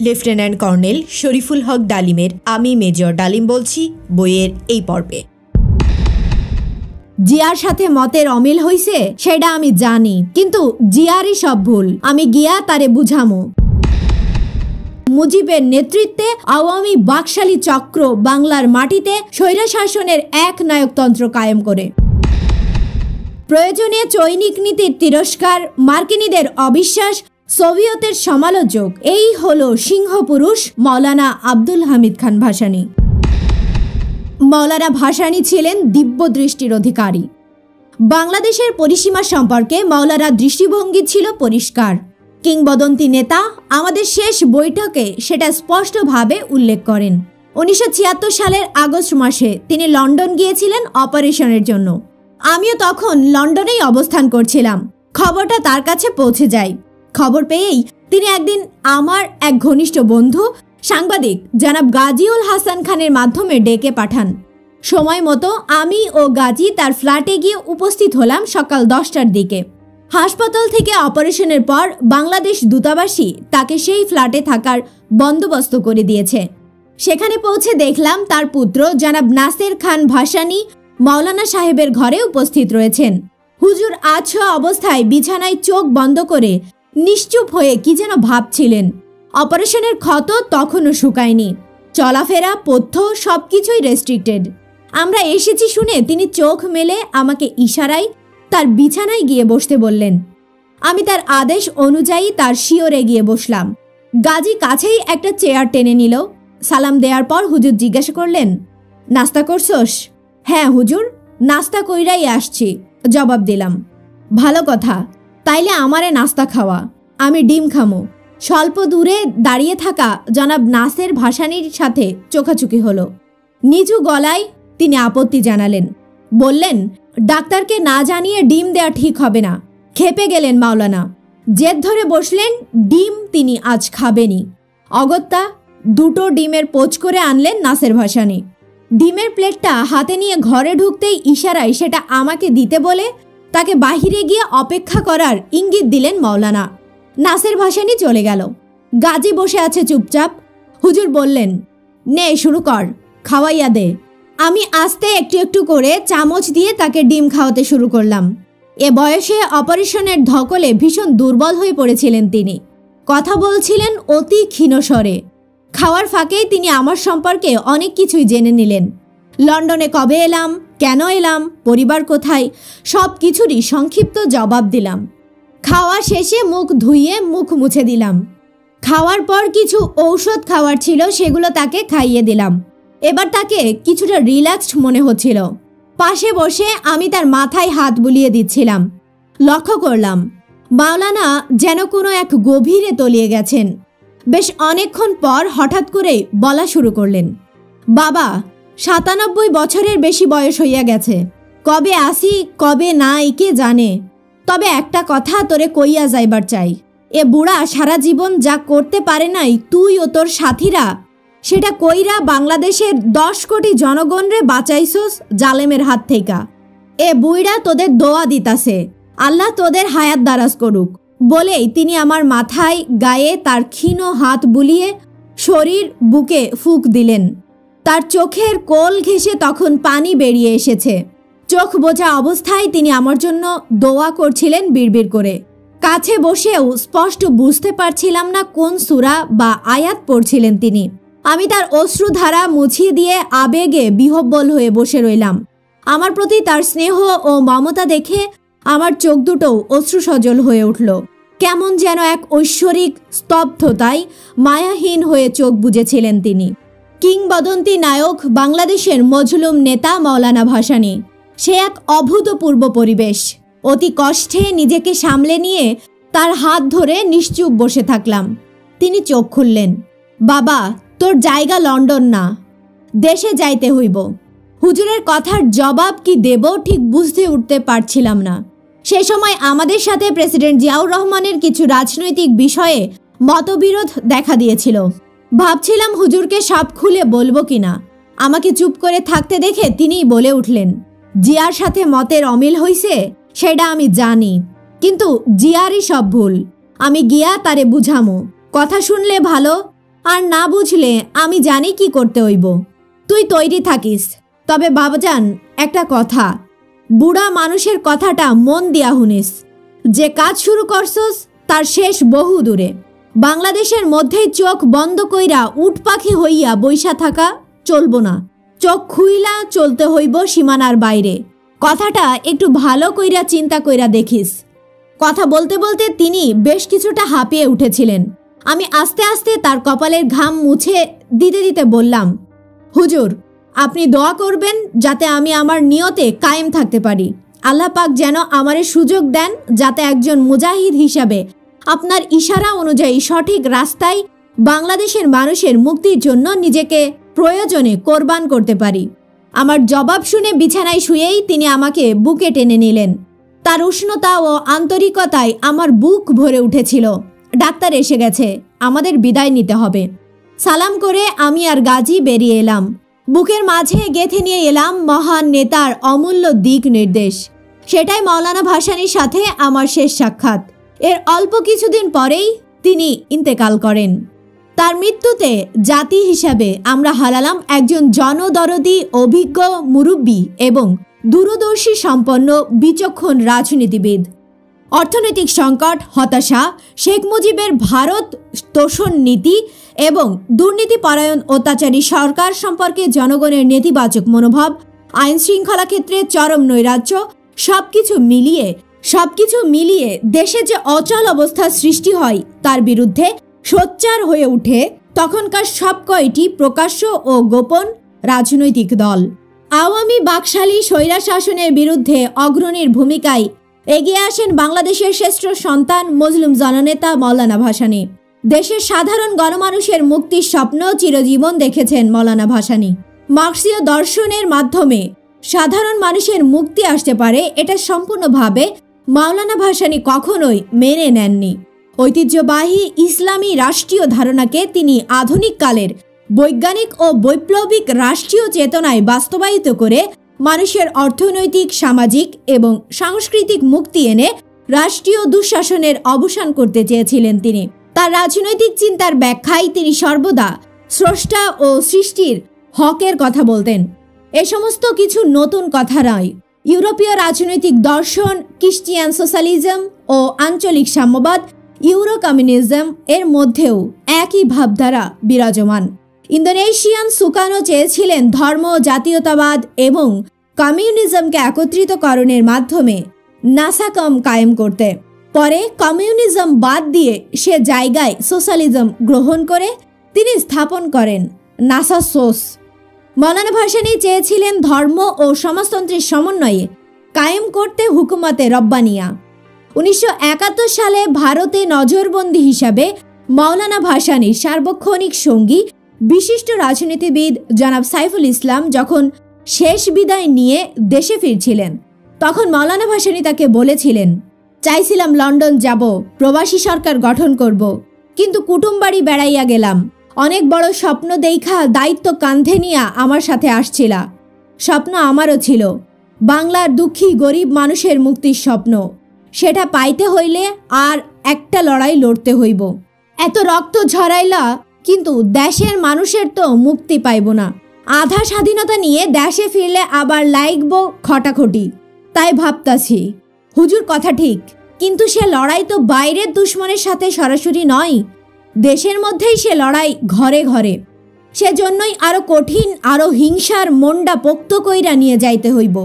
Lieutenant colonel Shariful হক ডালিমের আমি major ডালিম বলছি বইয়ের এই পর্বে। জিয়ার সাথে মতের অমিল হইছে সেটা আমি জানি, কিন্তু জিয়ারই সব ভুল, আমি গিয়া তারে বুঝামো। মুজিবের নেতৃত্বে আওয়ামী বাকশালী চক্র বাংলার মাটিতে স্বৈরশাসনের এক নায়কতন্ত্র কায়েম করে। প্রয়োজনে চৈনিক নীতির তিরস্কার, মার্কিনীদের অবিশ্বাস, সোভিয়েতের সমালোচক, এই হলো সিংহপুরুষ মাওলানা আব্দুল হামিদ খান ভাসানী। মাওলানা ভাসানী ছিলেন দিব্য দৃষ্টির অধিকারী। বাংলাদেশের পরিসীমা সম্পর্কে মাওলানার দৃষ্টিভঙ্গি ছিল পরিষ্কার। কিংবদন্তি নেতা আমাদের শেষ বৈঠকে সেটা স্পষ্টভাবে উল্লেখ করেন। 1976 সালের আগস্ট মাসে তিনি লন্ডন গিয়েছিলেন অপারেশনের জন্য। আমিও তখন লন্ডনেই অবস্থান করছিলাম। খবরটা তার কাছে পৌঁছে যায়। খবর পেয়েই তিনি একদিন আমার এক ঘনিষ্ঠ বন্ধু সাংবাদিক জনাব গাজীউল হাসান খানের মাধ্যমে ডেকে পাঠান। সময় মতো আমি ও গাজী তার ফ্ল্যাটে গিয়ে উপস্থিত হলাম সকাল 10টার দিকে। হাসপাতাল থেকে অপারেশনের পর বাংলাদেশ দূতাবাসই তাকে সেই ফ্ল্যাটে থাকার বন্দোবস্ত করে দিয়েছে। সেখানে পৌঁছে দেখলাম তার পুত্র জনাব নাসের খান ভাসানী মাওলানা সাহেবের ঘরে উপস্থিত রয়েছেন। হুজুর আছোয়া অবস্থায় বিছানায় চোখ বন্ধ করে নিশ্চুপ হয়ে কি যেন ভাবছিলেন। অপারেশনের ক্ষত তখনও শুকায়নি। চলাফেরা, পথ্য সবকিছুই রেস্ট্রিক্টেড। আমরা এসেছি শুনে তিনি চোখ মেলে আমাকে ইশারায় তার বিছানায় গিয়ে বসতে বললেন। আমি তার আদেশ অনুযায়ী তার শিয়রে গিয়ে বসলাম। গাজী কাছেই একটা চেয়ার টেনে নিল। সালাম দেওয়ার পর হুজুর জিজ্ঞাসা করলেন, নাস্তা করছস? হ্যাঁ হুজুর, নাস্তা কইরাই আসছি, জবাব দিলাম। ভালো কথা, তাইলে আমারে নাস্তা খাওয়া, আমি ডিম খামো। স্বল্প দূরে দাঁড়িয়ে থাকা জনাব নাসের ভাসানীর সাথে চোখাচুকি হলো। নিচু গলায় তিনি আপত্তি জানালেন। বললেন, ডাক্তারকে না জানিয়ে ডিম দেয়া ঠিক হবে না। খেপে গেলেন মাওলানা। জেদ ধরে বসলেন, ডিম তিনি আজ খাবেনি। অগত্যা 2টো ডিমের পোচ করে আনলেন নাসের ভাসানী। ডিমের প্লেটটা হাতে নিয়ে ঘরে ঢুকতেই ইশারায় সেটা আমাকে দিতে বলে তাকে বাহিরে গিয়ে অপেক্ষা করার ইঙ্গিত দিলেন মাওলানা। নাসের ভাসানী চলে গেল। গাজী বসে আছে চুপচাপ। হুজুর বললেন, নে শুরু কর, খাওয়াইয়া দে। আমি আস্তে একটু একটু করে চামচ দিয়ে তাকে ডিম খাওয়াতে শুরু করলাম। এ বয়সে অপারেশনের ধকলে ভীষণ দুর্বল হয়ে পড়েছিলেন তিনি। কথা বলছিলেন অতি ক্ষীণ স্বরে। খাওয়ার ফাঁকেই তিনি আমার সম্পর্কে অনেক কিছুই জেনে নিলেন। লন্ডনে কবে এলাম, কেন এলাম, পরিবার কোথায়, সব কিছুরই সংক্ষিপ্ত জবাব দিলাম। খাওয়া শেষে মুখ ধুইয়ে মুখ মুছে দিলাম। খাওয়ার পর কিছু ঔষধ খাওয়ার ছিল, সেগুলো তাকে খাইয়ে দিলাম। এবার তাকে কিছুটা রিল্যাক্সড মনে হচ্ছিল। পাশে বসে আমি তার মাথায় হাত বুলিয়ে দিচ্ছিলাম। লক্ষ্য করলাম মাওলানা যেন কোনো এক গভীরে তলিয়ে গেছেন। বেশ অনেকক্ষণ পর হঠাৎ করে বলা শুরু করলেন, বাবা, 97 বছরের বেশি বয়স হইয়া গেছে। কবে আসি কবে নাই কে জানে। তবে একটা কথা তোরে কইয়া যাইবার চাই, এ বুড়া সারা জীবন যা করতে পারে নাই তুই ও তোর সাথীরা, সেটা কইরা বাংলাদেশের 10 কোটি জনগণরে বাঁচাইছস জালেমের হাত থেকে। এ বুইড়া তোদের দোয়া দিতাছে, আল্লাহ তোদের হায়াত দারাজ করুক। বলেই তিনি আমার মাথায় গায়ে তার ক্ষীণ হাত বুলিয়ে শরীর বুকে ফুঁক দিলেন। তার চোখের কোল ঘেঁষে তখন পানি বেরিয়ে এসেছে। চোখ বোঝা অবস্থায় তিনি আমার জন্য দোয়া করছিলেন বিড়বিড় করে। কাছে বসেও স্পষ্ট বুঝতে পারছিলাম না কোন সূরা বা আয়াত পড়ছিলেন তিনি। আমি তার অশ্রুধারা মুছিয়ে দিয়ে আবেগে বিহ্বল হয়ে বসে রইলাম। আমার প্রতি তার স্নেহ ও মমতা দেখে আমার চোখ দুটোও অশ্রুসজল হয়ে উঠল। কেমন যেন এক ঐশ্বরিক স্তব্ধতায় মায়াহীন হয়ে চোখ বুজেছিলেন তিনি। কিংবদন্তি নায়ক, বাংলাদেশের মজলুম নেতা মাওলানা ভাসানী। সে এক অভূতপূর্ব পরিবেশ। অতি কষ্টে নিজেকে সামলে নিয়ে তার হাত ধরে নিশ্চুপ বসে থাকলাম। তিনি চোখ খুললেন। বাবা, তোর জায়গা লন্ডন না, দেশে যাইতে হইব। হুজুরের কথার জবাব কি দেব ঠিক বুঝতে উঠতে পারছিলাম না। সে সময় আমাদের সাথে প্রেসিডেন্ট জিয়াউর রহমানের কিছু রাজনৈতিক বিষয়ে মতবিরোধ দেখা দিয়েছিল। ভাবছিলাম হুজুরকে সব খুলে বলবো কিনা। আমাকে চুপ করে থাকতে দেখে তিনিই বলে উঠলেন, জিয়ার সাথে মতের অমিল হইছে সেটা আমি জানি, কিন্তু জিয়ারই সব ভুল, আমি গিয়া তারে বুঝামো। কথা শুনলে ভালো, আর না বুঝলে আমি জানি কি করতে হইব। তুই তৈরি থাকিস। তবে বাবাজান, একটা কথা, বুড়া মানুষের কথাটা মন দিয়া শুনিস। যে কাজ শুরু করছস তার শেষ বহু দূরে। বাংলাদেশের মধ্যেই চোখ বন্ধ কইরা উট পাখি হইয়া বইসা থাকা চলব না। চোখ খুইলা চলতে হইব সীমানার বাইরে। কথাটা একটু ভালো কইরা চিন্তা কইরা দেখিস। কথা বলতে বলতে তিনি বেশ কিছুটা হাঁপিয়ে উঠেছিলেন। আমি আস্তে আস্তে তার কপালের ঘাম মুছে দিতে দিতে বললাম, হুজুর, আপনি দোয়া করবেন যাতে আমি আমার নিয়তে কায়েম থাকতে পারি। আল্লাহ পাক যেন আমারে সুযোগ দেন যাতে একজন মুজাহিদ হিসাবে আপনার ইশারা অনুযায়ী সঠিক রাস্তায় বাংলাদেশের মানুষের মুক্তির জন্য নিজেকে প্রয়োজনে কোরবান করতে পারি। আমার জবাব শুনে বিছানায় শুয়েই তিনি আমাকে বুকে টেনে নিলেন। তার উষ্ণতা ও আন্তরিকতায় আমার বুক ভরে উঠেছিল। ডাক্তার এসে গেছে, আমাদের বিদায় নিতে হবে। সালাম করে আমি আর গাজী বেরিয়ে এলাম। বুকের মাঝে গেঁথে নিয়ে এলাম মহান নেতার অমূল্য দিক নির্দেশ। সেটাই মাওলানা ভাসানীর সাথে আমার শেষ সাক্ষাৎ। এর অল্প কিছুদিন পরেই তিনি ইন্তেকাল করেন। তার মৃত্যুতে জাতি হিসাবে আমরা হারালাম একজন জনদরদি, অভিজ্ঞ মুরব্বী এবং দূরদর্শী সম্পন্ন বিচক্ষণ রাজনীতিবিদ। অর্থনৈতিক সংকট, হতাশা, শেখ মুজিবের ভারত তোষণ নীতি এবং দুর্নীতিপরায়ণ অত্যাচারী সরকার সম্পর্কে জনগণের নেতিবাচক মনোভাব, আইন শৃঙ্খলা ক্ষেত্রে চরম নৈরাজ্য, সবকিছু মিলিয়ে দেশে যে অচল অবস্থার সৃষ্টি হয় তার বিরুদ্ধে সোচ্চার হয়ে উঠে তখনকার সব কয়টি প্রকাশ্য ও গোপন রাজনৈতিক দল। আওয়ামী বাকশালী স্বৈরা শাসনের বিরুদ্ধে অগ্রণীর ভূমিকায় এগিয়ে আসেন বাংলাদেশের শ্রেষ্ঠ সন্তান মজলুম জননেতা মাওলানা ভাসানী। দেশের সাধারণ গণমানুষের মুক্তির স্বপ্ন চিরজীবন দেখেছেন মাওলানা ভাসানী। মার্ক্সীয় দর্শনের মাধ্যমে সাধারণ মানুষের মুক্তি আসতে পারে, এটা সম্পূর্ণভাবে মাওলানা ভাসানী কখনোই মেনে নেননি। ঐতিহ্যবাহী ইসলামী রাষ্ট্রীয় ধারণাকে তিনি আধুনিক কালের বৈজ্ঞানিক ও বৈপ্লবিক রাষ্ট্রীয় চেতনায় বাস্তবায়িত করে মানুষের অর্থনৈতিক, সামাজিক এবং সাংস্কৃতিক মুক্তি এনে রাষ্ট্রীয় দুঃশাসনের অবসান করতে চেয়েছিলেন তিনি। তার রাজনৈতিক চিন্তার ব্যাখ্যায় তিনি সর্বদা স্রষ্টা ও সৃষ্টির হকের কথা বলতেন। এ সমস্ত কিছু নতুন কথা নয়। ইউরোপীয় রাজনৈতিক দর্শন, খ্রিস্টিয়ান সোশ্যালিজম ও আঞ্চলিক সাম্যবাদ, ইউরো কমিউনিজম এর মধ্যেও একই ভাবধারা বিরাজমান। ইন্দোনেশিয়ান সুকানো চেয়েছিলেন ধর্ম, জাতীয়তাবাদ এবং কমিউনিজমকে একত্রিতকরণের মাধ্যমে নাসাকম কায়েম করতে। পরে কমিউনিজম বাদ দিয়ে সে জায়গায় সোশ্যালিজম গ্রহণ করে তিনি স্থাপন করেন নাসাসোস। মাওলানা ভাসানী চেয়েছিলেন ধর্ম ও সমাজতন্ত্রের সমন্বয়ে কায়েম করতে হুকুমতে রব্বানিয়া। 1971 সালে ভারতে নজরবন্দি হিসাবে মাওলানা ভাসানীর সার্বক্ষণিক সঙ্গী বিশিষ্ট রাজনীতিবিদ জনাব সাইফুল ইসলাম যখন শেষ বিদায় নিয়ে দেশে ফিরছিলেন, তখন মাওলানা ভাসানী তাকে বলেছিলেন, চাইছিলাম লন্ডন যাব, প্রবাসী সরকার গঠন করব, কিন্তু কুটুমবাড়ি বেড়াইয়া গেলাম। অনেক বড় স্বপ্ন দেইখা দায়িত্ব কাঁধে নিয়া আমার সাথে আসছিলা। স্বপ্ন আমারও ছিল, বাংলার দুঃখী গরিব মানুষের মুক্তির স্বপ্ন। সেটা পাইতে হইলে আর একটা লড়াই লড়তে হইব। এত রক্ত ঝরাইলা, কিন্তু দেশের মানুষের তো মুক্তি পাইব না। আধা স্বাধীনতা নিয়ে দেশে ফিরলে আবার লাইগব খটাখটি। তাই ভাবতাছি, হুজুর কথা ঠিক, কিন্তু সে লড়াই তো বাইরের দুশ্মনের সাথে সরাসরি নয়, দেশের মধ্যেই সে লড়াই ঘরে ঘরে। সেজন্যই আরো কঠিন, আরো হিংসার মন্ডা পোক্ত কইরা নিয়ে যাইতে হইব।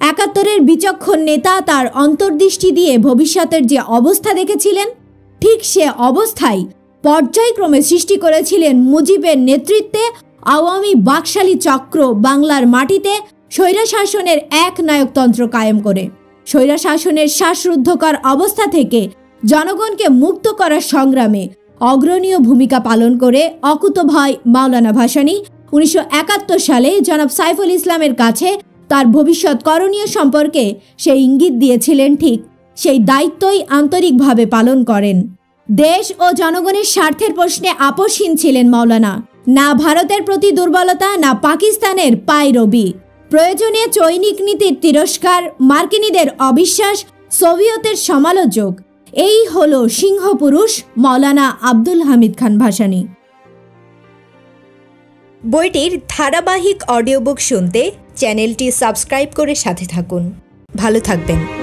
71-এর বিচক্ষণ নেতা তার অন্তর্দৃষ্টি দিয়ে ভবিষ্যতের যে অবস্থা দেখেছিলেন, ঠিক সে অবস্থায় পর্যায়ক্রমে সৃষ্টি করেছিলেন মুজিবের নেতৃত্বে আওয়ামী বাকশালী চক্র বাংলার মাটিতে স্বৈরশাসনের এক নায়কতন্ত্র কায়েম করে স্বৈরশাসনের শ্বাসরুদ্ধকর অবস্থা থেকে জনগণকে মুক্ত করার সংগ্রামে অগ্রণীয় ভূমিকা পালন করে অকুতভয় মাওলানা ভাসানী 1971 সালে জনাব সাইফুল ইসলামের কাছে তার ভবিষ্যৎ করণীয় সম্পর্কে সেই ইঙ্গিত দিয়েছিলেন। ঠিক সেই দায়িত্বই আন্তরিকভাবে পালন করেন। দেশ ও জনগণের স্বার্থের প্রশ্নে আপোষহীন ছিলেন মাওলানা। না ভারতের প্রতি দুর্বলতা, না পাকিস্তানের পায়রবি। প্রয়োজনে চৈনিক নীতির তিরস্কার, মার্কিনীদের অবিশ্বাস, সোভিয়েতের সমালোচক, এই হলো সিংহপুরুষ মাওলানা আব্দুল হামিদ খান ভাসানী। বইটির ধারাবাহিক অডিও বুক শুনতে চ্যানেলটি সাবস্ক্রাইব করে সাথে থাকুন। ভালো থাকবেন।